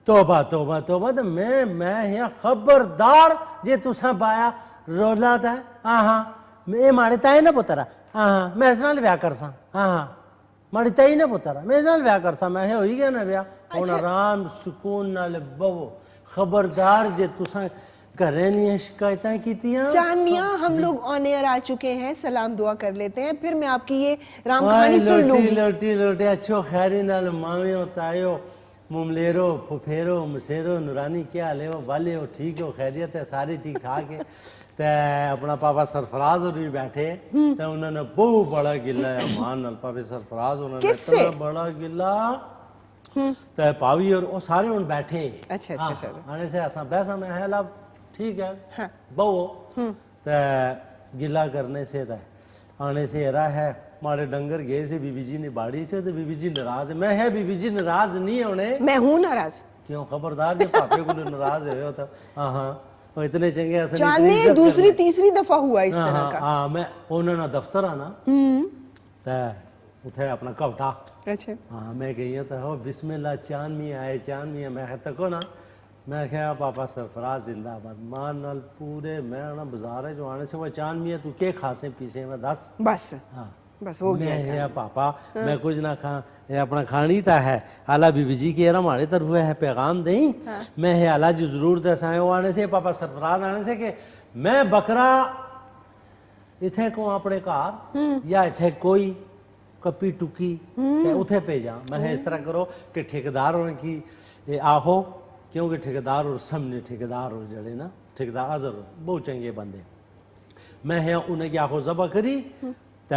توبہ توبہ توبہ تو میں خبردار جے تساں بایا رولا تا ہاں میں ماڑے تائے نہ پترا ہاں میں اس نال ویاہ کرساں ہاں ماڑی تائی نہ پترا میں اس نال ویاہ کرساں میں ہوئی گیا نا ویاہ ہن آرام سکون نال بہو خبردار جے تساں گھریں نہیں شکایتیں کیتیاں چاند میاں ہم لوگ آن ایئر آ چکے ہیں سلام دعا کر لیتے ہیں پھر میں آپ کی یہ رام کہانی سن لوں گی لوٹی اچھو خیری نال ماویو تایو مملیرو پھپھیرو مسیرو نورانی کیا حال ہو والے ہو ٹھیک ہو خیریت ہے ساری ٹھیک ٹھاک ہے تے اپنا پاپا سرفراز اور بھی بیٹھے تے انہوں نے بہت بڑا گلا ہے مان نال پاپا سرفراز انہوں نے اتنا بڑا گلا تے پاوی اور وہ سارے ان بیٹھے آنے سے ایسا بیسا میں ہے لاب ٹھیک ہے بہو تے گلا کرنے سے تے آنے سے رہا ہے ہمارے ڈنگر گئے سے بی بی جی نے باڑی سے تو بی بی جی ناراض ہے میں ہے بی بی جی ناراض نہیں ہونے میں ہوں ناراض کیوں خبردار جب پاپے کو ناراض ہوئے ہوتا ہاں وہ اتنے چنگے ایسے چاندنی دوسری تیسری دفعہ ہوا اس طرح کا ہاں میں انہوں نے دفتر آنا تے اتھے اپنا کوٹا ہاں میں گئی ہوں تو بسم اللہ چاند میاں آئے چاند میاں میں تکو نا میں کہا پاپا سرفراز زندہ آباد مان نال پورے میں نا بازار ہے جو آنے سے وہ چاند میاں تو کے کھاسے پیسے میں دس بس ہاں بس ہو گیا میں پاپا میں کچھ نہ کھا یہ اپنا کھانی تا ہے اعلیٰ بی بی جی کی ہمارے طرف ہے پیغام دیں میں ہے اعلیٰ جی ضرور دسائیں وہ آنے سے پاپا سرفراز آنے سے کہ میں بکرا اتھے کو اپنے کار یا اتھے کوئی کپی ٹکی اتھے پہ جاؤں میں اس طرح کرو کہ ٹھیکداروں کی آہو کیونکہ ٹھیکدار اور سامنے ٹھیکدار اور جڑے نا ٹھیکدار ادھر بہت چنگے بندے میں ہے انہیں کی آہو ذبح کری تے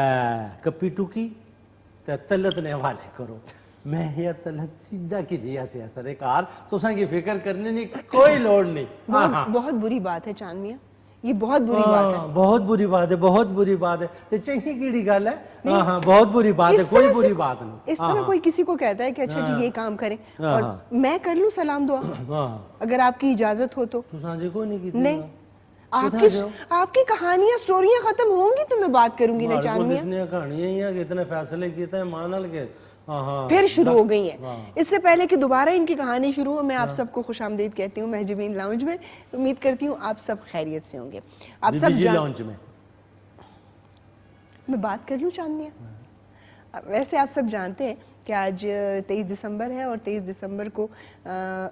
کپی ٹکی تے تلت نے حوالے کرو میں یہ تلت سیدھا کی دیا سے اثر کار تو ساں کی فکر کرنے نہیں کوئی لوڑ نہیں بہت بری بات ہے چاند میاں یہ بہت بری بات ہے بہت بری بات ہے بہت بری بات ہے تو چنگی کیڑی گل ہے ہاں بہت بری بات ہے کوئی بری بات نہیں اس طرح کوئی کسی کو کہتا ہے کہ اچھا جی یہ کام کریں اور میں کر لوں سلام دعا اگر آپ کی اجازت ہو تو سانجے کوئی نہیں کی نہیں آپ کی کہانیاں سٹوریاں ختم ہوں گی تو میں بات کروں گی نا چاند میاں اتنی کہانیاں ہی ہیں کہ اتنے فیصلے کیتے ہیں مانل کے پھر شروع ہو گئی ہیں اس سے پہلے کہ دوبارہ ان کی کہانی شروع ہو میں آپ سب کو خوش آمدید کہتی ہوں مہجبین لاؤنج میں امید کرتی ہوں آپ سب خیریت سے ہوں گے آپ سب لاؤنج میں بات کر لوں چاند میاں ویسے آپ سب جانتے ہیں کہ آج 23 دسمبر ہے اور 23 دسمبر کو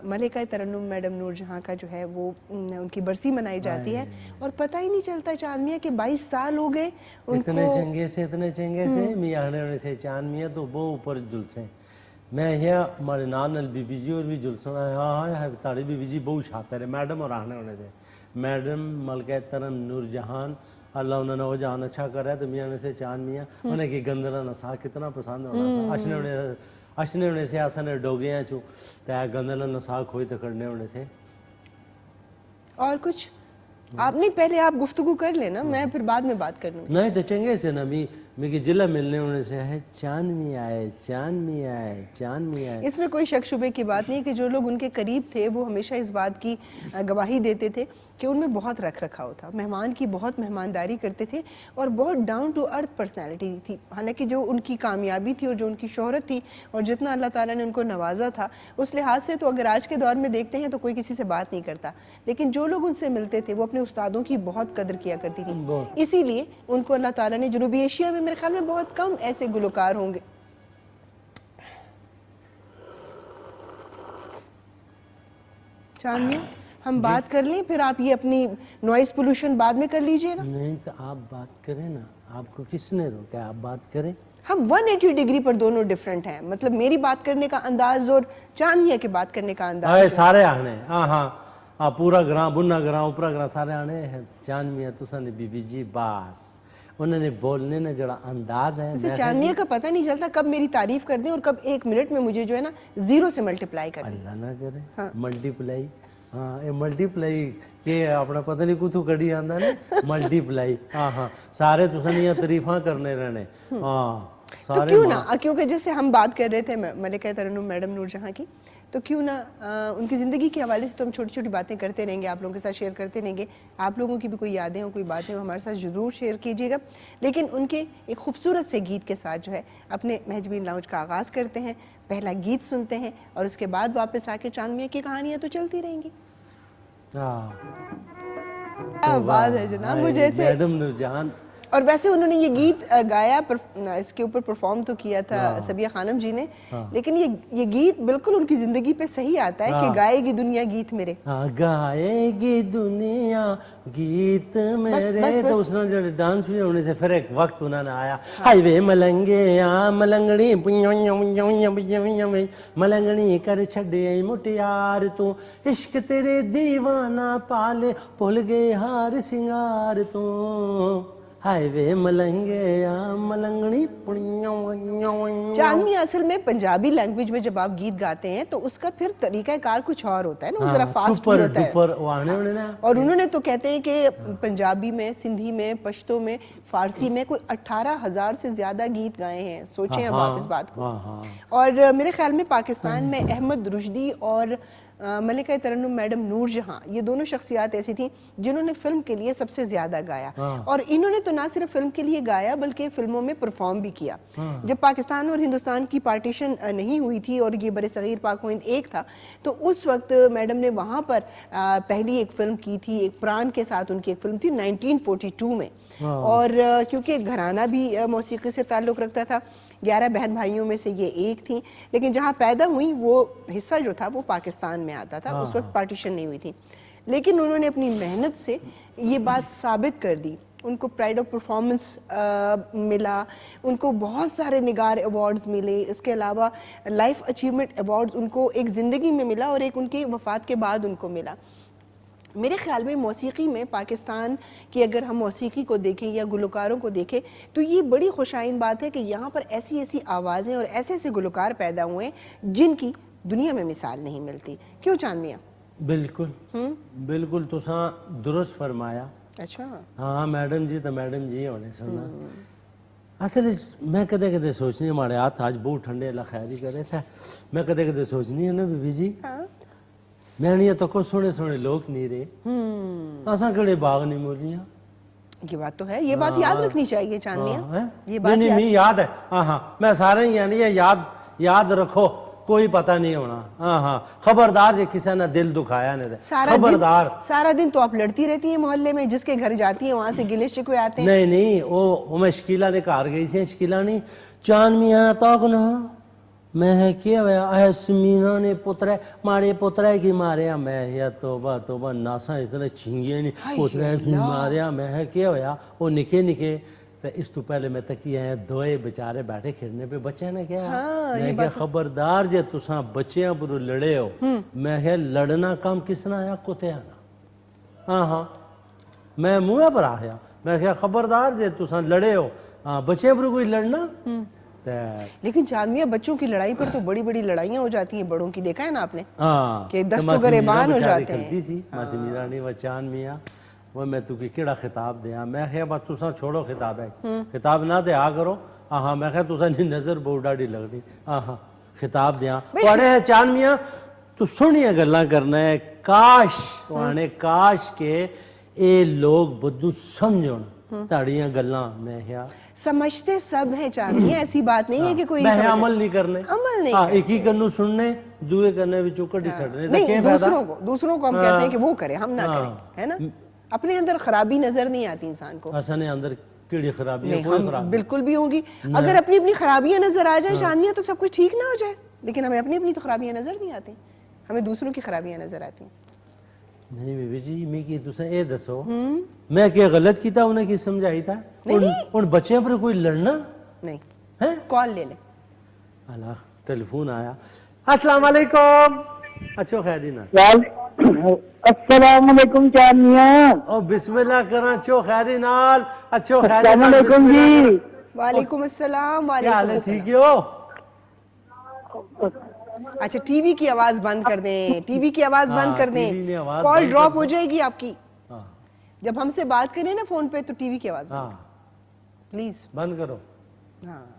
ملکہ ترنم میڈم نور جہاں کا جو ہے وہ ان کی برسی منائی جاتی ہے اور پتہ ہی نہیں چلتا چاند میاں کہ 22 سال ہو گئے اتنے چنگے سے میاں ہونے سے چاند میاں تو وہ اوپر جلسے میں یہ ہمارے نال بی بی جی اور بھی جلسنا ہے ہاں تاڑی بی بی جی بہت شاطر ہے میڈم اور آنے ہونے سے میڈم ملکہ ترنم نور جہان اللہ انہوں نے وہ جہان اچھا کر رہا ہے تو میاں نے سے چاند میاں انہیں کی گندرہ نسا کتنا پسند ہونا سا اشنے ہونے سے آسنے ڈوگیاں چو تے گندرہ نسا کھوئی تکڑنے ہونے سے اور کچھ آپ نہیں پہلے آپ گفتگو کر لینا میں پھر بعد میں بات کر لوں نہیں تو چنگے سے نا میری جلہ ملنے ہونے سے ہے چاند میاں آئے چاند میاں آئے چاند میاں آئے اس میں کوئی شک شبے کی بات نہیں کہ جو لوگ ان کے قریب تھے وہ ہمیشہ اس بات کی گواہی دیتے تھے کہ ان میں بہت رکھ رکھاؤ تھا مہمان کی بہت مہمانداری کرتے تھے اور بہت ڈاؤن ٹو ارتھ پرسنالٹی تھی حالانکہ جو ان کی کامیابی تھی اور جو ان کی شہرت تھی اور جتنا اللہ تعالیٰ نے ان کو نوازا تھا اس لحاظ سے تو اگر آج کے دور میں دیکھتے ہیں تو کوئی کسی سے بات نہیں کرتا لیکن جو لوگ ان سے ملتے تھے وہ اپنے استادوں کی بہت قدر کیا کرتی تھی اسی لیے ان کو اللہ تعالیٰ نے جنوبی ایشیا میں میرے خیال میں بہت کم ایسے گلوکار ہوں گے چاند میاں ہم بات کر لیں پھر آپ یہ اپنی نوائز پولوشن بعد میں کر لیجئے گا نہیں تو آپ بات کریں نا آپ کو کس نے روکا آپ بات کریں ہم 180 ڈگری پر دونوں ڈیفرنٹ ہیں مطلب میری بات کرنے کا انداز اور چاند میاں کے بات کرنے کا انداز سارے آنے ہاں پورا گراں بنا گراں اوپرا گراں سارے آنے ہیں چاند میاں تساں نے بی بی جی باس انہوں نے بولنے نے جڑا انداز ہے اسے چاند میاں کا پتہ نہیں چلتا کب میری تعریف کر دیں اور کب 1 منٹ میں مجھے جو ہے نا 0 سے ملٹیپلائی کر دیں اللہ نہ کرے ملٹیپلائی ہاں یہ ملٹیپلائی کہ اپنا پتہ نہیں کتھوں کڑی آندا نا ملٹیپلائی ہاں سارے تساں نے تعریفاں کرنے رہنے تو کیوں نہ کیونکہ جیسے ہم بات کر رہے تھے ملکہ ترنم میڈم نور جہاں کی تو کیوں نہ ان کی زندگی کے حوالے سے تو ہم چھوٹی چھوٹی باتیں کرتے رہیں گے, آپ لوگوں کے ساتھ شیئر کرتے رہیں گے. آپ لوگوں کی بھی کوئی یادیں ہوں, کوئی باتیں ہوں, ہمارے ساتھ ضرور شیئر کیجیے گا. لیکن ان کے ایک خوبصورت سے گیت کے ساتھ جو ہے اپنے مہجبین لاؤنج کا آغاز کرتے ہیں. پہلا گیت سنتے ہیں اور اس کے بعد واپس آ کے چاند میاں کی کہانیاں تو چلتی رہیں گی. کیا بات ہے جناب, مجھے سے میڈم نورجہاں. اور ویسے انہوں نے یہ گیت گایا, اس کے اوپر پرفارم تو کیا تھا سبیہ خانم جی نے, لیکن یہ گیت بالکل ان کی زندگی پہ صحیح آتا ہے کہ گائے گی دنیا گیت میرے, گائے گی دنیا گیت میرے. تو اس نے جو ڈانس بھی ہونے سے پھر ایک وقت انہوں نے آیا, ہائی وے ملنگے آ ملنگڑی ملنگڑی کر چھڈے مٹیار تو, عشق تیرے دیوانہ پالے بھول گئے ہار سنگار تو, ہائی وے ملنگے آ ملنگڑی. چاند میاں اصل میں پنجابی لینگویج میں جب آپ گیت گاتے ہیں تو اس کا پھر طریقہ کار کچھ اور ہوتا ہے نا, وہ ذرا فاسٹ بھی ہوتا ہے. اور انہوں نے تو کہتے ہیں کہ پنجابی میں, سندھی میں, پشتو میں, فارسی میں کوئی 18,000 سے زیادہ گیت گائے ہیں. سوچیں اب آپ اس بات کو. اور میرے خیال میں پاکستان میں احمد رشدی اور ملکہ ترنم میڈم نور جہاں, یہ دونوں شخصیات ایسی تھیں جنہوں نے فلم کے لیے سب سے زیادہ گایا. اور انہوں نے تو نہ صرف فلم کے لیے گایا بلکہ فلموں میں پرفارم بھی کیا. جب پاکستان اور ہندوستان کی پارٹیشن نہیں ہوئی تھی اور یہ بر صغیر پاک و ہند ایک تھا, تو اس وقت میڈم نے وہاں پر پہلی ایک فلم کی تھی, ایک پران کے ساتھ ان کی ایک فلم تھی 1942 میں. اور کیونکہ گھرانہ بھی موسیقی سے تعلق رکھتا تھا, 11 بہن بھائیوں میں سے یہ ایک تھیں, لیکن جہاں پیدا ہوئی وہ حصہ جو تھا وہ پاکستان میں آتا تھا, اس وقت پارٹیشن نہیں ہوئی تھی. لیکن انہوں نے اپنی محنت سے یہ بات ثابت کر دی. ان کو پرائڈ آف پرفارمنس ملا, ان کو بہت سارے نگار ایوارڈز ملے, اس کے علاوہ لائف اچیومنٹ ایوارڈز ان کو ایک زندگی میں ملا اور ایک ان کی وفات کے بعد ان کو ملا. میرے خیال میں موسیقی میں پاکستان کی اگر ہم موسیقی کو دیکھیں یا گلوکاروں کو دیکھیں تو یہ بڑی خوشائن بات ہے کہ یہاں پر ایسی ایسی آوازیں اور ایسے ایسے گلوکار پیدا ہوئے ہیں جن کی دنیا میں مثال نہیں ملتی. کیوں چاند میاں؟ بالکل بالکل تساں درست فرمایا. اچھا ہاں میڈم جی تو میڈم جی ہونے سننا. اصل میں کدے کدے سوچنی, ہمارے ہاتھ آج بہت ٹھنڈے, اللہ خیری کرے تھا. میں کدے کدے سوچنی ہے نا بی بی جی, میں نہیں تو کوئی سونے سونے لوگ نہیں رہے, تو اساں کڑے باغ نہیں مولیاں. یہ بات تو ہے, یہ بات یاد رکھنی چاہیے چاند میاں, یہ بات نہیں نہیں یاد ہے. ہاں میں سارے ہی یعنی یاد رکھو, کوئی پتہ نہیں ہونا. ہاں خبردار جے کسی نے دل دکھایا نہیں دے, خبردار. سارا دن تو آپ لڑتی رہتی ہیں محلے میں, جس کے گھر جاتی ہیں وہاں سے گلے شکوے آتے ہیں. نہیں وہ میں شکیلا نے کار گئی سی, شکیلا نہیں چاند میاں تو کنا میں ہے کیا ہویا سمینا نے پترے مارے پترے کی ماریا. میں یا توبہ ناسا اس طرح چھنگیاں نہیں, پترے کی ماریا. میں ہے کیا ہویا وہ نکے تو اس تو پہلے میں تکی ہیں دوئے بچارے بیٹھے کھیلنے پہ, بچے نے کیا میں کیا خبردار جے تساں بچیاں پر لڑے ہو. میں کہ لڑنا کام کس نے آیا, کتے آنا. ہاں میں منہ پر آیا. میں کہ خبردار جے تساں لڑے ہو, بچے پر کوئی لڑنا. لیکن چاند میاں بچوں کی لڑائی پر تو بڑی بڑی لڑائیاں ہو جاتی ہیں بڑوں کی, دیکھا ہے نا آپ نے, کہ دست و گریبان ہو جاتے ہیں. ماسی میرا نہیں, وہ چاند میاں وہ میں تو کی کیڑا خطاب دیا. میں کہ بس تساں چھوڑو خطاب ہے, خطاب نہ دے آ کرو. میں کہ تساں دی نظر بہت ڈاڑی لگ دی. خطاب دیا پڑھے ہیں چاند میاں تو سنیا گلاں کرنا ہے. کاش کے اے لوگ بدو سمجھن تاڑیاں گلاں. میں کیا سمجھتے سب ہیں چاند میاں, ایسی بات نہیں ہے کہ کوئی میں عمل نہیں کرنے, عمل نہیں ایک ہی کرنو سننے, دوئے کرنے بھی چوکٹی سڑنے. نہیں, دوسروں کو ہم کہتے ہیں کہ وہ کرے, ہم نہ کریں, ہے نا. اپنے اندر خرابی نظر نہیں آتی انسان کو. اصل اندر کیڑی خرابی ہے, کوئی خرابی بالکل بھی ہوں گی. اگر اپنی خرابیاں نظر آ جائیں چاند میاں تو سب کچھ ٹھیک نہ ہو جائے, لیکن ہمیں اپنی تو خرابیاں نظر نہیں آتی, ہمیں دوسروں کی خرابیاں نظر آتی ہیں. نہیں بی بی جی, میں کی تساں اے دسو میں کیا غلط کیتا, انہیں کی سمجھائی تھا ان بچیاں پر کوئی لڑنا نہیں. کال لے لیں. اللہ ٹیلیفون آیا. السلام علیکم. اچھا خیری نا. السلام علیکم چاند میاں. او بسم اللہ کرا, اچھو خیری نال. اچھو خیری السلام علیکم جی. وعلیکم السلام. کیا حال ہے, ٹھیک ہو؟ اچھا ٹی وی کی آواز بند کر دیں, ٹی وی کی آواز بند کر دیں, کال ڈراپ ہو جائے گی آپ کی. جب ہم سے بات کریں نا فون پہ تو ٹی وی کی آواز بند, پلیز بند کرو.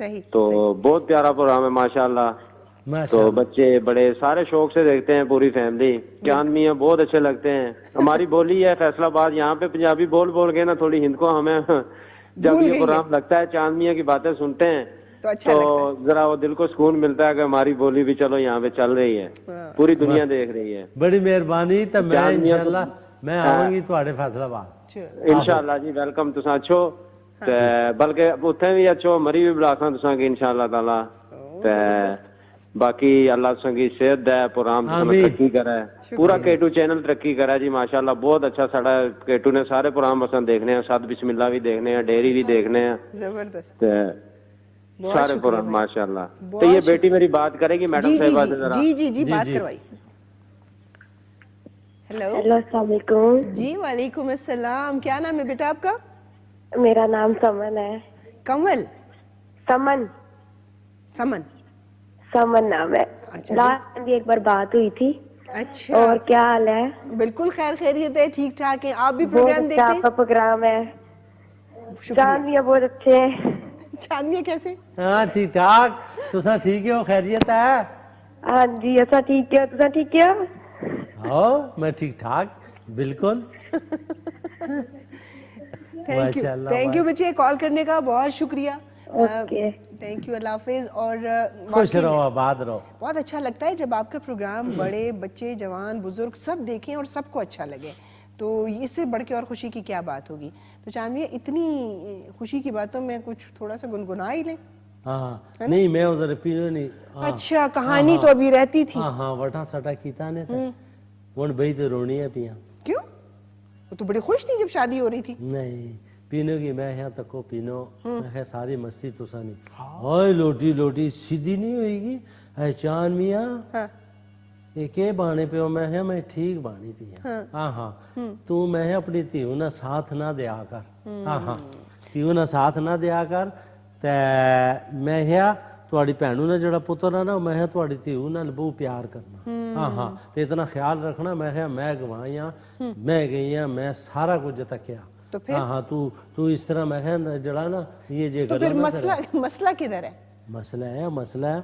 صحیح تو بہت پیارا پروگرام ہے ماشاءاللہ. تو بچے بڑے سارے شوق سے دیکھتے ہیں, پوری فیملی. چاند میاں بہت اچھے لگتے ہیں. ہماری بولی ہے فیصل آباد, یہاں پہ پنجابی بول بول کے نا تھوڑی ہند کو ہمیں جب یہ پروگرام لگتا ہے چاند میاں کی باتیں سنتے ہیں تو ذرا وہ دل کو سکون ملتا ہے کہ ہماری بولی بھی چلو یہاں پہ چل رہی ہے, پوری دنیا دیکھ رہی ہے. بڑی مہربانی. تو میں انشاءاللہ میں آؤں گی تواڈے فیصل آباد انشاءاللہ جی. ویلکم. تساں اچھو بلکہ اتنے بھی اچھو مری بھی بلاساں تساں کی انشاءاللہ تعالی. تے باقی اللہ تساں کی صحت دے, پروگرام تساں ترقی کرے, پورا K2 چینل ترقی کرے جی ماشاءاللہ. بہت اچھا ساڈا K2 نے سارے پروگرام اساں دیکھنے ہیں, سات بسم اللہ بھی دیکھنے ہیں, ڈیری بھی دیکھنے ہیں, زبردست سارے پروگرام ماشاءاللہ. تو یہ بیٹی میری بات کرے گی میڈم صاحبہ سے ذرا. جی جی جی بات کروائی. ہیلو السلام علیکم. جی وعلیکم السلام. کیا نام ہے بیٹا آپ کا؟ میرا نام سمن ہے. کمل؟ سمن. سمن سمن نام ہے. لاسٹ بھی ایک بار بات ہوئی تھی. اچھا, اور کیا حال ہے؟ بالکل خیر خیریت ہے, ٹھیک ٹھاک ہے. آپ بھی پروگرام دیکھتے ہیں؟ آپ کا پروگرام ہے. چاند میاں بہت اچھے ہیں. چاند میاں کیسے؟ ہاں ٹھیک ٹھاک. تساں ٹھیک ہو؟ خیریت ہے؟ ہاں جی ایسا ٹھیک ہے. تساں ٹھیک ہے؟ ہاں میں ٹھیک ٹھاک بالکل. تھینک یو بچے کال کرنے کا, بہت شکریہ. اوکے تھینک یو, اللہ حافظ. اور خوش رہو, آباد رہو. بہت اچھا لگتا ہے جب آپ کا پروگرام بڑے بچے جوان بزرگ سب دیکھیں اور سب کو اچھا لگے, تو اس سے بڑھ کے اور خوشی کی کیا بات ہوگی. تو چاند میاں اتنی خوشی کی باتوں میں کچھ تھوڑا سا گنگنا ہی لیں. ہاں نہیں میں ادھر پیو نہیں. اچھا کہانی تو ابھی رہتی تھی. ہاں ہاں وٹا سٹا کیتا نے ہن بھئی تو رونی ہے پیاں. کیوں؟ وہ تو بڑی خوش تھی جب شادی ہو رہی تھی. نہیں پینو کی میں یہاں تک کو پینو میں ساری مستی تو سانی. ہائے لوٹی لوٹی سیدھی نہیں ہوئے گی. اے چاند میاں یہ کہ بانے پیو, میں میں ٹھیک بانی پیا. ہاں ہاں تو میں اپنی تیو نہ ساتھ نہ دیا کر. ہاں ہاں تیو نہ ساتھ نہ دیا کر. تے میں تواڈی بھینوں نے جڑا پتر ہے نا میں تواڈی تیو نال بہت پیار کرنا. ہاں ہاں تے اتنا خیال رکھنا. میں گواہیاں میں گئی ہاں, میں سارا کچھ تکیا. ہاں ہاں تو اس طرح میں جڑا نا یہ جے تو پھر مسئلہ کدھر ہے؟ مسئلہ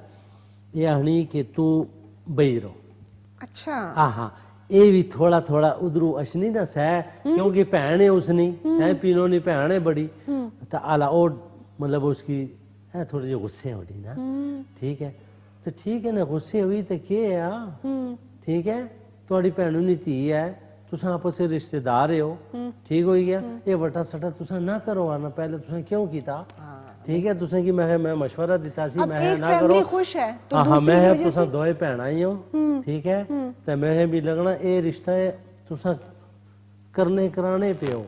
یہ ہنی کہ تو بئی رہو. اچھا ہاں ہاں یہ بھی تھوڑا تھوڑا ادھرو اشنی نہ سہ کیونکہ بھین ہے اس نی ہے پینو نی بھین ہے بڑی تو آلا او مطلب اس کی تھوڑی جو غصے ہوئی نا. ٹھیک ہے تو ٹھیک ہے نا غصے ہوئی تو کیا ہے ٹھیک ہے تھوڑی بھینوں نی تھی ہے تساں آپس سے رشتہ دار ہو. ٹھیک ہوئی گیا یہ وٹا سٹا تساں نہ کرو آنا پہلے تساں کیوں کیتا. ٹھیک ہے تساں کی میں مشورہ دیتا سی میں نہ کرو. ہاں میں تساں دوئے بھیناں ہی ہو. ٹھیک ہے تو میں بھی لگنا اے رشتہ تساں کرنے کرانے پہ ہو.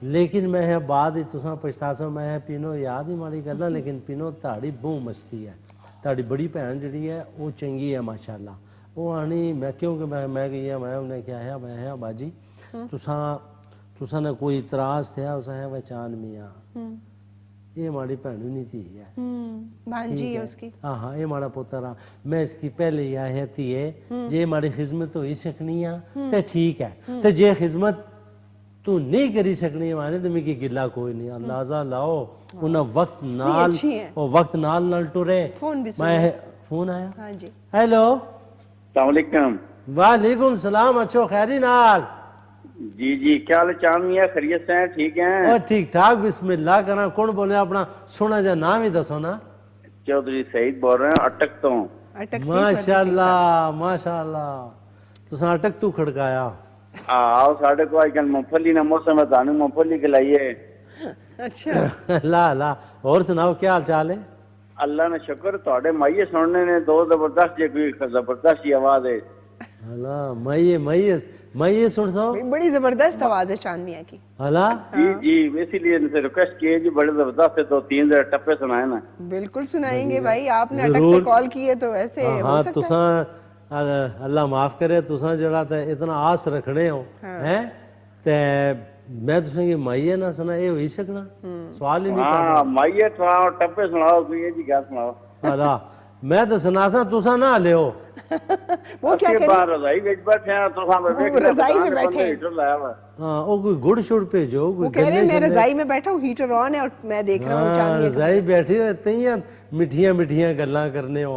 لیکن میں بعد تساں پچھتا سو میں پینو یاد ہی ماڑی کرنا. لیکن پینو تاڑی بہت مستی ہے. تاڑی بڑی بھین جڑی ہے وہ چنگی ہے ماشاءاللہ. وہ آنی میں کیونکہ میں گئی ہوں میں انہیں کیا ہے میں باجی تساں نے کوئی اعتراض تھیا اسا ہے وہ چاند میاں یہ ماڑی بھینوں نہیں تھی ہے بھانجی ہے اس کی. ہاں ہاں یہ ماڑا پوتر ہے. میں اس کی پہلے یہ ہے تھی ہے جے ماڑی خدمت ہوئی سکنی ہے تے ٹھیک ہے تے جے خدمت تو نہیں کری سکنی ہے مانے تو میں کی گلہ کوئی نہیں. اندازہ لاؤ انہاں وقت نال ٹرے. میں فون آیا. ہیلو السلام علیکم. وعلیکم السلام. اچھو خیری نال. جی جی کیا حال چاند میاں خیریت سے ہیں؟ ٹھیک ہیں اور ٹھیک ٹھاک. بسم اللہ کرنا. کون بولے اپنا سونا جا نام ہی دسو نا. چودھری سعید بول رہے ہیں اٹک تو. ماشاءاللہ ماشاءاللہ تساں اٹک تو کھڑکایا. آؤ ساڑھے کو آج کل مفلی نہ موسم ہے تانوں مفلی کھلائیے. اچھا لا لا اور سناؤ کیا حال چال ہے؟ اللہ نے شکر تھوڑے مائیے سننے نے دو زبردست جی کوئی زبردست ہی آواز ہے. اللہ مائیے سن سو بڑی زبردست آواز ہے چاند میاں کی. اللہ جی جی اسی لیے ان سے ریکویسٹ کیے جی بڑے زبردست ہے تو 3 ذرا ٹپے سنائے نا. بالکل سنائیں گے بھائی. آپ نے اٹک سے کال کی ہے تو ایسے ہو سکتا ہے. تساں اللہ معاف کرے تساں جڑا تے اتنا آس رکھنے ہو ہیں تے میں تساں کی مائیے نہ سنا یہ ہوئی سکنا سوال ہی نہیں پیدا. ہاں مائیے سناؤ ٹپے سناؤ کوئی جی گل سناؤ. اللہ میں تو سنا سا تساں نہ لےو. وہ کیا کریں رضائی وچ بیٹھے ہیں تساں رضائی میں بیٹھے ہیں. ہاں وہ کوئی گڑ شڑ بھیجو. وہ کہہ رہے ہیں میں رضائی میں بیٹھا ہوں ہیٹر آن ہے اور میں دیکھ رہا ہوں چاند میاں. رضائی بیٹھی ہوئی ਮਿੱਠੀਆਂ ਮਿੱਠੀਆਂ ਗੱਲਾਂ ਕਰਨੇ ਹੋ।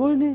ਕੋਈ ਨਹੀਂ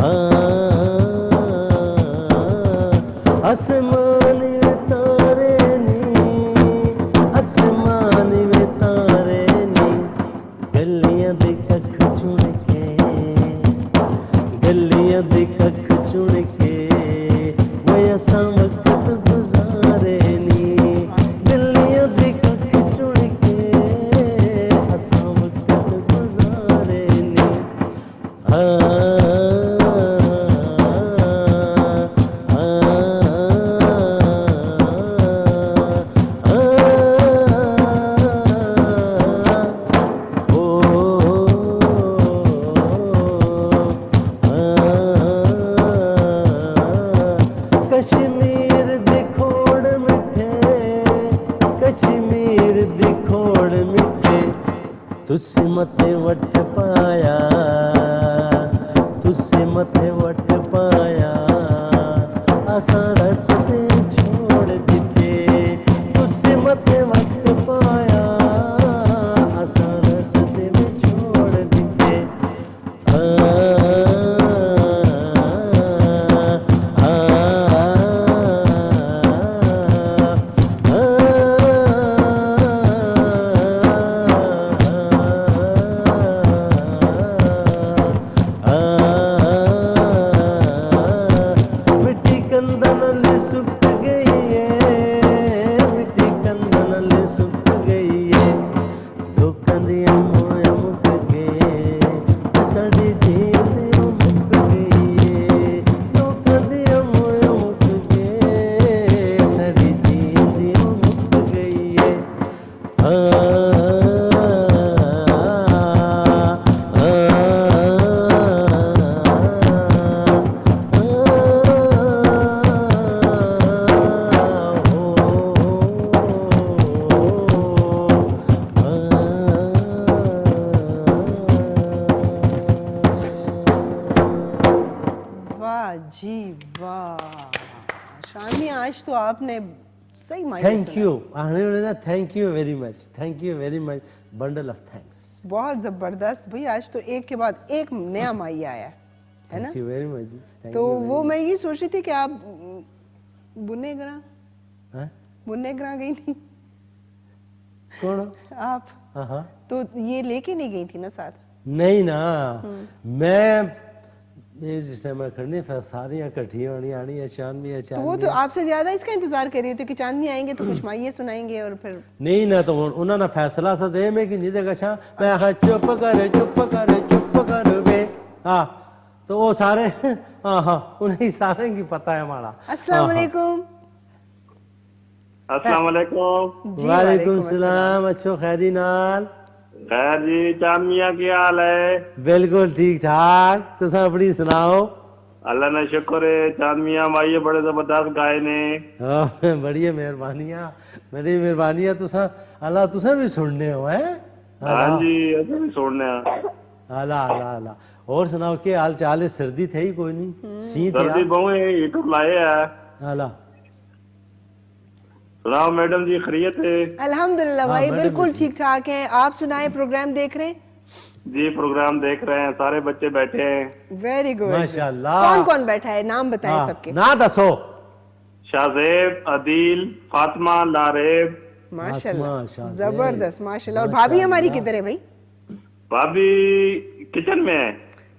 Ah تجھ سے متے وٹ پایا تجھ سے متے وٹ پایا آسان رستے چھوڑ دیتے تجھ سے متے وٹ پایا آسان رستے میں چھوڑ دیتے جی واہ شامیہ آج تو آپ نے صحیح معنی thank you thank you very much thank you very much bundle of thanks بہت زبردست بھائی آج تو ایک کے بعد ایک نیا مائی آیا ہے نا تھینک یو ویری مچ جی تو وہ میں یہ سوچ رہی تھی کہ آپ بنے گراں گئی تھی کون آپ تو یہ لے کے نہیں گئی تھی نا ساتھ نہیں نا میں یہ جس ٹائم میں کرنی پھر ساریاں کٹھی ہونی آنی ہے چاندنی تو وہ تو آپ سے زیادہ اس کا انتظار کر رہی تھی کہ چاندنی آئیں گے تو کچھ مائیے سنائیں گے اور پھر نہیں نا تو انہوں نے فیصلہ سا دے میں کہ نہیں دے گا چھا میں چپ کر بے تو وہ سارے انہیں سارے کی پتہ ہے ہمارا السلام علیکم السلام علیکم وعلیکم السلام اچھو خیری نال خیر جی چاند میاں کی حال ہے بالکل ٹھیک ٹھاک تساں اپنی سناؤ اللہ نے شکر ہے چاند میاں مائیے بڑے زبردست گائے نے بڑی مہربانیاں تساں اللہ تساں بھی سننے ہو ہاں جی ایسے بھی سننے اللہ اور سناؤ کہ حال چال ہے سردی تھے ہی کوئی نہیں سی سردی بہو ہیٹر لائے ہے اللہ سناؤ میڈم جی خیریت ہے الحمدللہ بھائی بالکل ٹھیک ٹھاک ہیں آپ سنائیں پروگرام دیکھ رہے ہیں جی پروگرام دیکھ رہے ہیں سارے بچے بیٹھے ہیں ویری گڈ ماشاءاللہ کون کون بیٹھا ہے نام بتائیں سب کے نا دسو شاہزیب عدیل فاطمہ لاریب ماشاءاللہ زبردست ماشاءاللہ اور بھابھی ہماری کدھر ہے بھائی بھابھی کچن میں ہے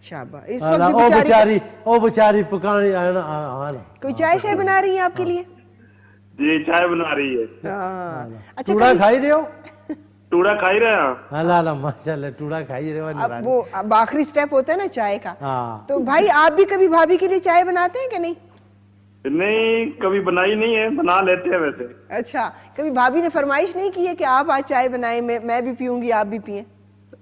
شاباش اس وقت او بیچاری پکانی کوئی چائے شائے بنا رہی ہیں آپ کے لیے جی چائے بنا رہی ہے اچھا ٹوڑا کھائی رہے ہو ٹوڑا کھائی رہے ہیں اللہ ماشاءاللہ ٹوڑا کھائی رہے ہو اب وہ آخری سٹیپ ہوتا ہے نا چائے کا تو بھائی آپ بھی کبھی بھابھی کے لیے چائے بناتے ہیں کہ نہیں کبھی بنائی نہیں ہے بنا لیتے ہیں ویسے اچھا کبھی بھابھی نے فرمائش نہیں کی ہے کہ آپ آج چائے بنائیں میں بھی پیوں گی آپ بھی پئیں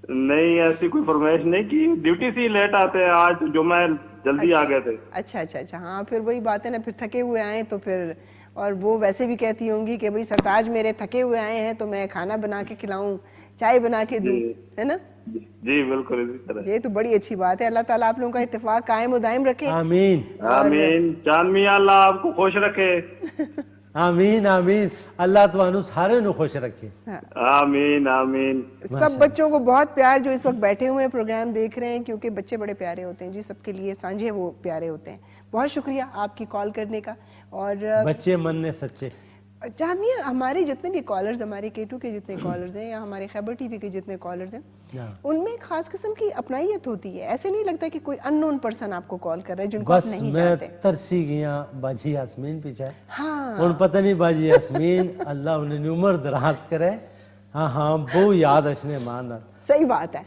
نہیں ایسی کوئی فرمائش نہیں کی ڈیوٹی سے لیٹ آتے ہیں آج جو میں جلدی آ گئے تھے اچھا ہاں پھر وہی بات ہے نا پھر تھکے ہوئے آئیں تو پھر اور وہ ویسے بھی کہتی ہوں گی کہ بھئی سرتاج میرے تھکے ہوئے آئے ہیں تو میں کھانا بنا کے کھلاؤں چائے بنا کے دوں ہے نا جی بالکل اسی طرح یہ تو بڑی اچھی بات ہے اللہ تعالیٰ آپ لوگوں کا اتفاق قائم و دائم رکھے آمین آمین چاند میاں اللہ آپ کو خوش رکھے آمین اللہ تو سارے نو خوش رکھے آمین سب بچوں کو بہت پیار جو اس وقت بیٹھے ہوئے ہیں پروگرام دیکھ رہے ہیں کیونکہ بچے بڑے پیارے ہوتے ہیں جی سب کے لیے سانجھے وہ پیارے ہوتے ہیں بہت شکریہ آپ کی کال کرنے کا اور بچے مننے سچے چاند میاں ہمارے جتنے بھی کالرز ہمارے K2 کے جتنے کالرز ہیں یا ہمارے خیبر ٹی وی کے جتنے کالرز ہیں ان میں خاص قسم کی اپنائیت ہوتی ہے ایسے نہیں لگتا کہ کوئی ان نون پرسن آپ کو کال کر رہا ہے جن کو آپ نہیں جانتے بس میں ترسی گیا باجی یاسمین پیچھے ان پتہ نہیں باجی یاسمین اللہ انہیں عمر دراز کرے ہاں بہو یاد اشنے ماندر صحیح بات ہے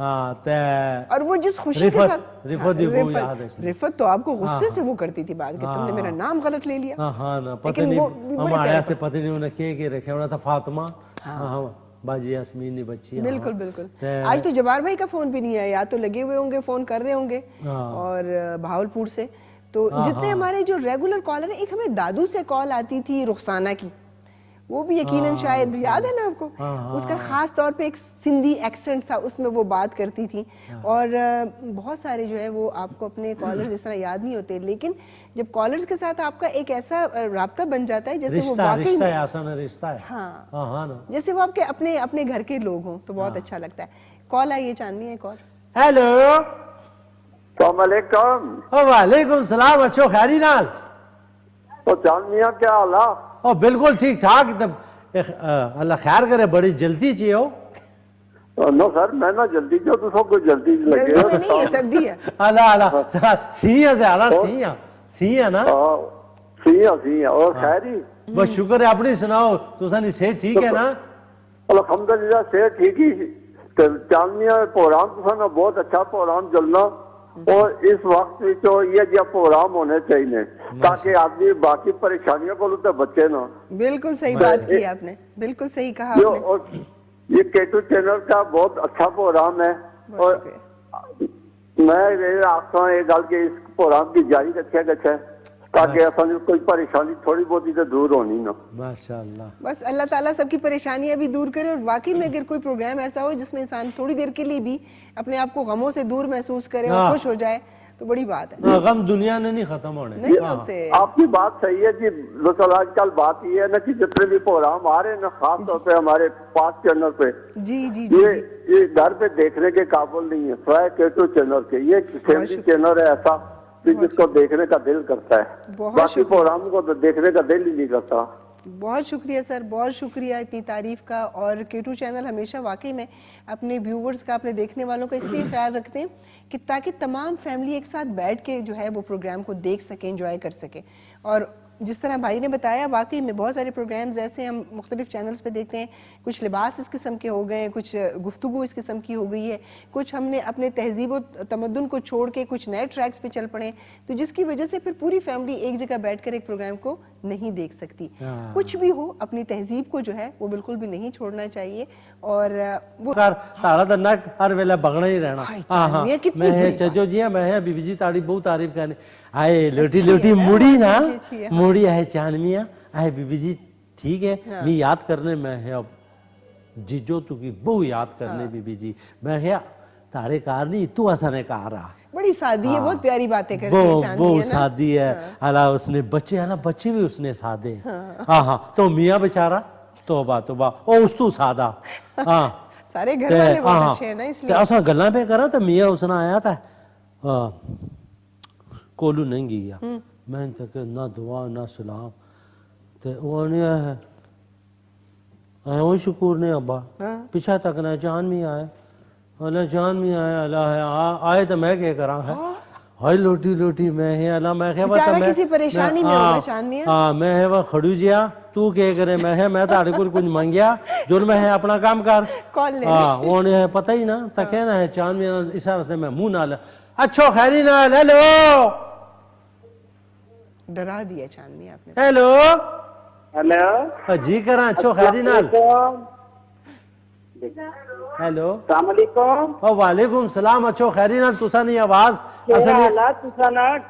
اور وہ جس خوشی کے ساتھ رفت تو آپ کو غصے سے وہ کرتی تھی بات کہ تم نے میرا نام غلط لے لیا ہاں پتہ نہیں ہمارے ایسے پتہ نہیں انہیں کہ رکھے ہونا تھا فاطمہ باجی یاسمین نے بچی بالکل آج تو جبار بھائی کا فون بھی نہیں ہے یا تو لگے ہوئے ہوں گے فون کر رہے ہوں گے اور بھاولپور سے تو جتنے ہمارے جو ریگولر کالر ہیں ایک ہمیں دادو سے کال آتی تھی رخسانہ کی وہ بھی یقیناً شاید یاد ہے نا آپ کو, اس کا خاص طور پہ ایک سندھی ایکسنٹ تھا, اس میں وہ بات کرتی تھی. اور بہت سارے جو ہے وہ آپ کو اپنے کالرز اس طرح یاد نہیں ہوتے, لیکن جب کالرز کے ساتھ آپ کا ایک ایسا رابطہ بن جاتا ہے جیسے وہ واقعی میں رشتہ ہے, ہاں جیسے وہ آپ کے اپنے گھر کے لوگ ہوں, تو بہت اچھا لگتا ہے. کال آئیے چاندنی, ایک اور. ہیلو, السلام علیکم. وعلیکم السلام. اچھو خیری نال تو چاندنیا کیا حال ہے؟ او بالکل ٹھیک ٹھاک. اللہ خیر کرے, بڑی جلدی چاہیے ہو. نو سر میں نہ جلدی جو تو کوئی جلدی لگے جلدی میں نہیں ہے, سردی ہے. اللہ سی ہے زیادہ, سی ہے نا, سی اور خیری. بس شکر ہے. اپنی سناؤ, تسانی صحت ٹھیک ہے نا؟ الحمدللہ صحت ٹھیک ہی. چاندنیا پروگرام تو بہت اچھا پروگرام چلنا, اور اس وقت یہ جو پروگرام ہونے چاہیے تاکہ آدمی باقی پریشانیوں کو تو بچے نا. بالکل صحیح بات کی آپ نے, بالکل صحیح کہا آپ نے. یہ K2 چینل کا بہت اچھا پروگرام ہے, اور میں آپ کو یہ گل کہ اس پروگرام کی جاری رکھا گیا تاکہ اصل کوئی پریشانی تھوڑی بہت ہی دور ہونی نا. ماشاءاللہ. بس اللہ تعالیٰ سب کی پریشانیاں بھی دور کرے, اور واقعی میں اگر کوئی پروگرام ایسا ہو جس میں انسان تھوڑی دیر کے لیے بھی اپنے آپ کو غموں سے دور محسوس کرے اور خوش ہو جائے تو بڑی بات ہے. غم دنیا نے نہیں ختم ہونے, نہیں ہوتے. آپ کی بات صحیح ہے جی. آج کل بات یہ ہے نا کہ جتنے بھی پروگرام آ رہے ہیں نا, خاص طور پہ ہمارے 5 چینل پہ, یہ گھر پہ دیکھنے کے قابل نہیں ہے سوائے K2 چینل کے. یہ فیملی چینل ہے ایسا جس کو دیکھنے کا دل کرتا ہے, باقی پروگرام کو تو دیکھنے کا دل ہی نہیں کرتا. بہت شکریہ سر, بہت شکریہ اتنی تعریف کا. اور K2 چینل ہمیشہ واقعی میں اپنے ویورز کا, اپنے دیکھنے والوں کا اس لیے خیال رکھتے ہیں کہ تاکہ تمام فیملی ایک ساتھ بیٹھ کے جو ہے وہ پروگرام کو دیکھ سکیں, انجوائے کر سکیں. اور جس طرح بھائی نے بتایا, واقعی میں بہت سارے پروگرامز ایسے ہم مختلف چینلز پہ دیکھتے ہیں. کچھ لباس اس قسم کے ہو گئے ہیں, کچھ گفتگو اس قسم کی ہو گئی ہے, کچھ ہم نے اپنے تہذیب و تمدن کو چھوڑ کے کچھ نئے ٹریکس پہ چل پڑے, تو جس کی وجہ سے پھر پوری فیملی ایک جگہ بیٹھ کر ایک پروگرام کو نہیں دیکھ سکتی. کچھ بھی ہو, اپنی تہذیب کو جو ہے وہ بالکل بھی نہیں چھوڑنا چاہیے. اور وہ تارا تو نک ہر ویلے بگنا ہی رہنا. میں چچو جی, میں بی بی جی تاڑی بہت تعریف کرنے آئے. لوٹی لوٹی مڑی نا, مڑی آئے چانمیاں آئے بی بی جی ٹھیک ہے. میں یاد کرنے میں ہے اب جیجو تو کی بہو یاد کرنے بی بی جی. میں ہے تاڑے کار نہیں, تو ایسا نے کہا رہا. بڑی سادی ہے, بہت پیاری باتیں کرتی ہے چاندنی. بہت سادی ہے. اللہ اس نے بچے ہے نا, بچے بھی اس نے سادے. ہاں تو میاں بیچارہ توبہ توبہ, او اس تو سادہ. ہاں سارے گھر والے بہت اچھے ہیں نا, اس لیے ایسا گلاں پہ کرا تو میاں اس نے آیا تھا کولو نہیں گیا. میں نے کہ نہ دعا نہ سلام, تو وہ نہیں ہے وہ شکور نے ابا پیچھا تک نہ جان میں آئے. اللہ جان میں آئے, اللہ آئے تو میں کیا کراں ہے. ہائی لوٹی لوٹی میں ہے اللہ, میں کہ بیچارہ کسی پریشانی میں ہوگا چاندنی. ہاں میں ہے وہ کھڑو جیا, تو کیا کرے. میں تاڑے کو کچھ منگیا جو میں ہے اپنا کام کر. ہاں وہ نہیں ہے پتہ ہی نا, تا کہنا ہے چاند میں اس واسطے میں منہ نہ لے. اچھو خیری نہ لے لو, ڈرا دیا چاندنی آپ نے. ہیلو ہیلو جی کراں اچھو خیری نال. ہیلو السلام علیکم. وعلیکم السلام. اچھو خیری نال. تسا نہیں آواز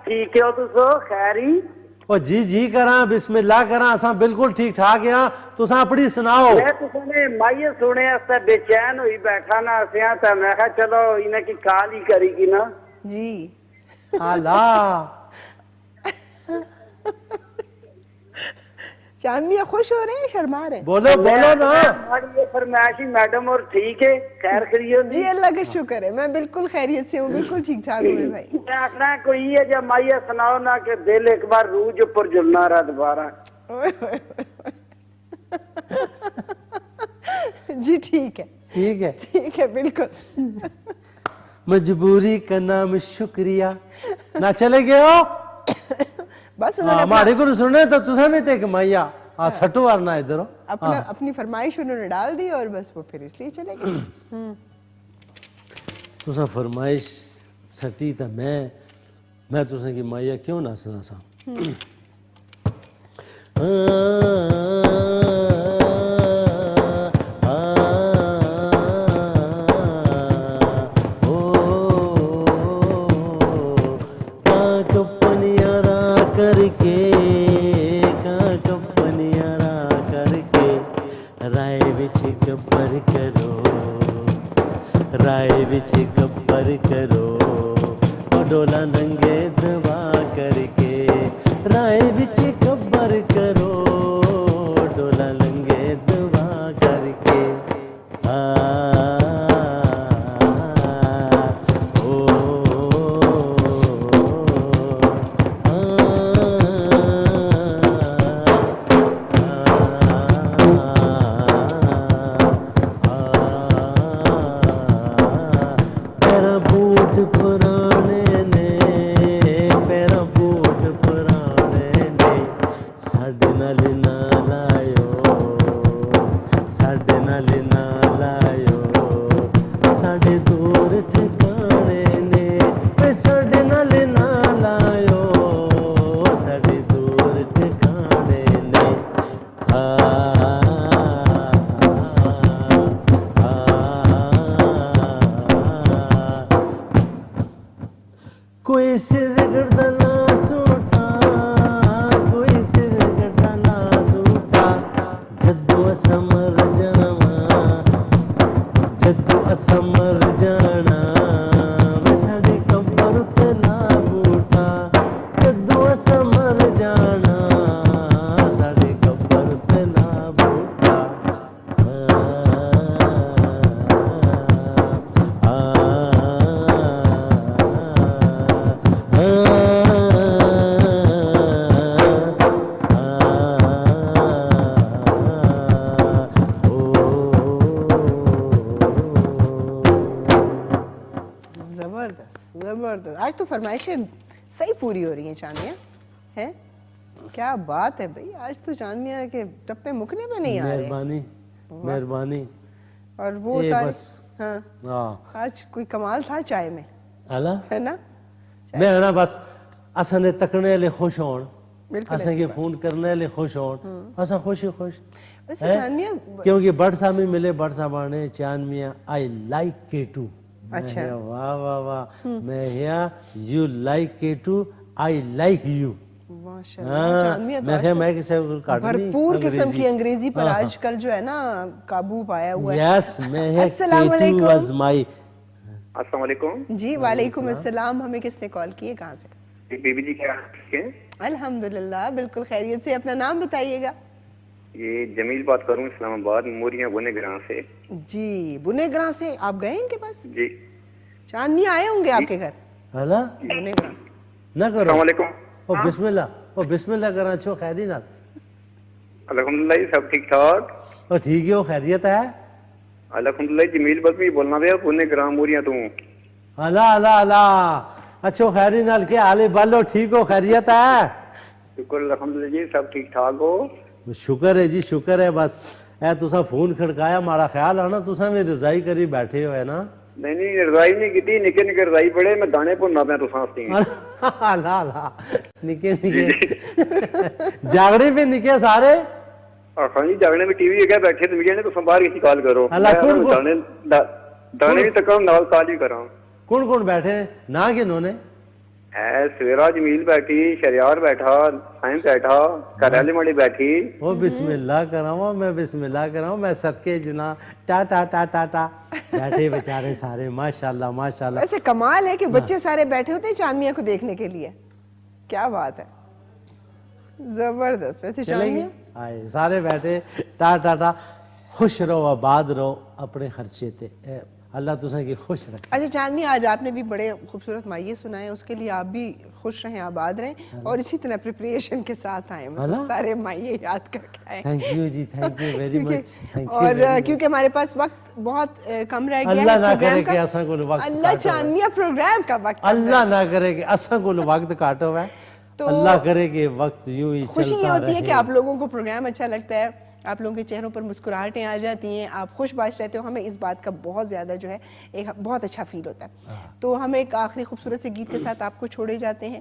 ٹھیک ہے تو خیری. او جی جی کراں, بسم اللہ کراں, اساں بالکل ٹھیک ٹھاک ہاں. تساں اپنی سناؤ. میں تساں نے مائیے سنے اس بے چین ہوئی بیٹھا نا اسیاں, تے میں کہا چلو انہاں کی کال ہی کری گی نا. جی اللہ چاندنی خوش ہو رہے ہیں, شرما رہے ہیں؟ بولو بولو نا. ہماری فرمائشی میڈم اور ٹھیک ہے, خیر خیریت جی اللہ کا شکر ہے, میں بالکل خیریت سے ہوں, بالکل ٹھیک ٹھاک ہوں میرے بھائی. میں آخنا کوئی ہے جب مائیے سناؤ نا کہ دل ایک بار روج اوپر جلنا رہا دوبارہ. جی ٹھیک ہے ٹھیک ہے ٹھیک ہے بالکل. مجبوری کا نام شکریہ نہ چلے گئے ہو. بس ہمارے کو سننے تو تسا بھی تے کہ مائیا سٹو ورنا ادھر اپنی فرمائش انہوں نے ڈال دی, اور بس وہ پھر اس لیے چلے گئے. تسا فرمائش سٹی تا میں تسا کی مائیا کیوں نہ سنا سا. کر کے رائے وچ گبر کرو رائے وچ گبر کرو ڈولا ننگے دوا کر کے رائے وچ گبر کرو ڈولا ننگے دوا کر کے کوئی سر گردہ نہ سوٹا کوئی سر گردہ نہ سوٹا جدو اسا مر جانا جدو اسا مر جانا میں ساڑی قبر تے نہ بوٹا جدو اسا مر جانا ساڑی قبر تے نہ بوٹا زبردست آج تو فرمائشیں صحیح پوری ہو رہی ہیں چاندیاں ہیں کیا بات ہے بھائی آج تو چاندیاں کے ٹپے مکنے پہ نہیں آ رہے مہربانی مہربانی اور وہ سارے ہاں آج کوئی کمال تھا چائے میں ہے نا میں نا بس اساں نے تکنے لے خوش ہون اساں کے فون کرنے لے خوش ہون اساں خوش خوش ویسے چاندیاں کیونکہ بڑ صاحب میں ملے بڑ صاحب آنے چاند میاں آئی لائک کے ٹو اچھا واہ واہ واہ میں ہیا یو لائک کے ٹو آئی لائک یو ماشاءاللہ چاندیاں بھرپور قسم کی انگریزی پر آج کل جو ہے نا قابو پایا ہوا ہے یس میں ہے کے ٹو واز مائی السلام علیکم جی وعلیکم السلام ہمیں کس نے کال کی ہے کہاں سے بی بی جی کیا ہیں الحمدللہ بالکل خیریت سے اپنا نام بتائیے گا یہ جمیل بات کروں اسلام آباد موریاں بنے گراں سے جی بنے گراں سے آپ گئے ان کے پاس جی چاندنی آئے ہوں گے آپ کے گھر ہلا بنے گراں نہ کرو السلام علیکم او بسم اللہ کراں چھو خیری نال الحمدللہ سب ٹھیک ٹھاک او ٹھیک ہے خیریت ہے الحمدللہ جمیل بات بھی بولنا پیا بنے گراں موریاں تو اللہ اللہ اللہ اچھو خیری نال کے حال بالو ٹھیک ہو خیریت ہے شکر الحمدللہ جی سب ٹھیک ٹھاک ہو شکر ہے جی شکر ہے بس اے تسا فون کھڑکایا مارا خیال آنا تسا میں رضائی کری بیٹھے ہوئے نا نہیں رضائی نہیں کیتی نکے نکے رضائی پڑے میں دانے بھننا پیا تساں واسطے اللہ اللہ نکے نکے جاگڑے پہ نکے سارے ہاں جی جاگنے میں ٹی وی ہے بیٹھے تو میڈیا نے تو باہر کسی کال کرو دانے بھی تک نال کال بھی کراں کون کون بیٹھے نہ کنہوں نے سویرا جمیل بیٹھی شریار بیٹھا سائن بیٹھا کریالے ماڑی بیٹھی وہ بسم اللہ کراؤں میں بسم اللہ کراؤں میں صدقے جنا ٹا ٹا ٹا ٹا ٹا بیٹھے بیچارے سارے ماشاءاللہ ماشاءاللہ ایسے کمال ہے کہ بچے سارے بیٹھے ہوتے ہیں چاندنیاں کو دیکھنے کے لیے کیا بات ہے زبردست ویسے چاندنیاں آئے سارے بیٹھے ٹا ٹا ٹا خوش رہو آباد رہو اپنے خرچے تے اللہ تسیں کی خوش رکھے اچھا چاندنی آج آپ نے بھی بڑے خوبصورت مائیے سنائے اس کے لیے آپ بھی خوش رہیں آباد رہیں اور اسی طرح پریپریشن کے ساتھ آئیں مطلب سارے مائیے یاد کر کے آئیں تھینک یو جی تھینک یو ویری مچ اور کیونکہ ہمارے پاس وقت بہت کم رہ گیا ہے اللہ نہ کرے کہ اساں کو وقت اللہ چاندنیہ پروگرام کا وقت اللہ نہ کرے کہ اساں کو وقت کاٹو ہے اللہ کرے کہ وقت یوں ہی چلتا رہے خوشی یہ ہوتی ہے کہ آپ لوگوں کو پروگرام اچھا لگتا ہے آپ لوگوں کے چہروں پر مسکراہٹیں آ جاتی ہیں آپ خوش باش رہتے ہو ہمیں اس بات کا بہت زیادہ جو ہے ایک بہت اچھا فیل ہوتا ہے تو ہم ایک آخری خوبصورت سے گیت کے ساتھ آپ کو چھوڑے جاتے ہیں